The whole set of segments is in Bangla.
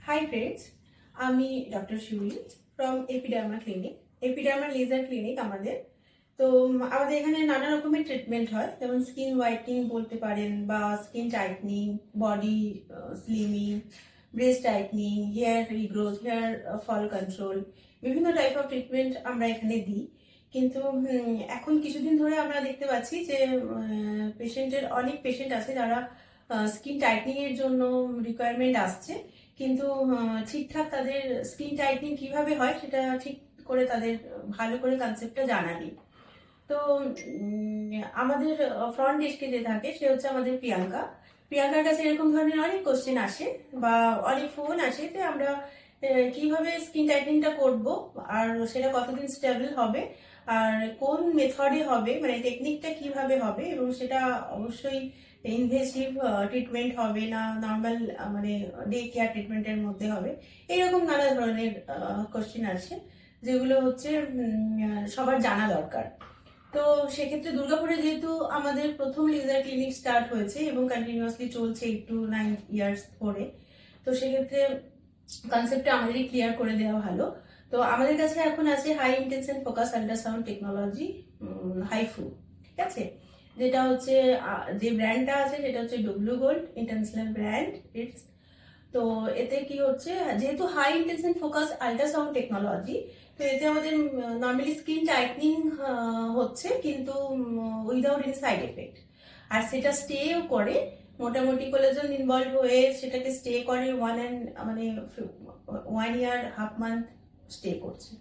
Hi friends, আমি doctor Shiuli from Epiderma clinic. Epiderma laser clinic আমাদের। তো আমাদের এখানে নানা রকমের ট্রিটমেন্ট হয়, যেমন স্কিন হোয়াইটনিং বলতে পারেন, বা skin tightening, body slimming, breast tightening, hair regrowth, hair fall control, বিভিন্ন টাইপ অফ ট্রিটমেন্ট আমরা এখানে দিই। কিন্তু এখন কিছুদিন ধরে আমরা দেখতে পাচ্ছি যে অনেক পেশেন্ট আছে যারা স্কিন টাইটনিং এর জন্য রিকোয়ারমেন্ট আসছে, কিন্তু ঠিকঠাক তাদের স্কিন টাইটনিং কিভাবে হয় সেটা ঠিক করে তাদের ভালো করে কনসেপ্টটা জানা নেই। তো আমাদের ফ্রন্ট ডেস্কে যে থাকে সে হচ্ছে আমাদের প্রিয়াঙ্কার কাছে এরকম ধরনের অনেক কোশ্চেন আসে বা অনেক ফোন আসে যে আমরা কিভাবে স্কিন টাইটনিংটা করব, আর সেটা কতদিন স্টেবল হবে, আর কোন মেথডে হবে, মানে টেকনিকটা কিভাবে হবে, এবং সেটা অবশ্যই ইনভেসিভ ট্রিটমেন্ট হবে না নর্মাল মানে ডে কেয়ার ট্রিটমেন্টের মধ্যে হবে। এইরকম নানা ধরনের কোশ্চেন আছে যেগুলো হচ্ছে সবার জানা দরকার। তো সেক্ষেত্রে দুর্গাপুরে যেহেতু আমাদের প্রথম লেজার ক্লিনিক স্টার্ট হয়েছে এবং কন্টিনিউয়াসলি চলছে 8 to 9 ইয়ার্স ধরে, তো সেক্ষেত্রে কনসেপ্টটা আমাদেরই ক্লিয়ার করে দেওয়া ভালো। তো আমাদের কাছে এখন আছে high intention focus ultrasound technology, HIFU, ঠিক আছে। যেটা হচ্ছে যে ব্র্যান্ডটা আছে সেটা হচ্ছে W gold international brand it's. তো এতে কি হচ্ছে, যেহেতু high intention focus ultrasound technology, তো এতে আমাদের নর্মালি স্কিন টাইটনিং হচ্ছে, কিন্তু উইদাউট এনি সাইড এফেক্ট। আর সেটা স্টেও করে, মোটামুটি কোলাজেন ইনভলভ হয়ে সেটাকে স্টে করে 1 ইয়ার হাফ মান্থ স্টে করছে।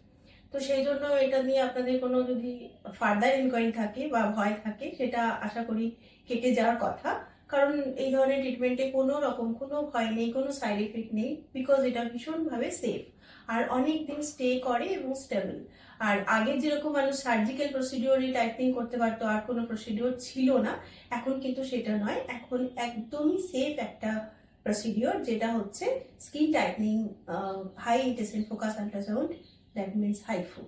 তো সেই জন্য এটা নিয়ে আপনাদের কোনো যদি ফার্দার ইনকোয়ারি থাকে বা ভয় থাকে, সেটা আশা করি কেটে যাওয়ার কথা। কারণ এই ধরনের ট্রিটমেন্টে কোনো রকম কোনো ভয় নেই, কোনো সাইড এফেক্ট নেই, বিকজ এটা ভীষণভাবে সেফ আর অনেক দিন স্টে করে এবং স্টেবল। আর আগে যেরকম মানুষ সার্জিক্যাল প্রসিডিওরে টাইপিং করতে পারতো, আর কোনো প্রসিডিওর ছিল না, এখন কিন্তু সেটা নয়। এখন একদমই সেফ একটা প্রসিডিওর, যেটা হচ্ছে skin tightening high intensity focus ultrasound, that means হাইফু।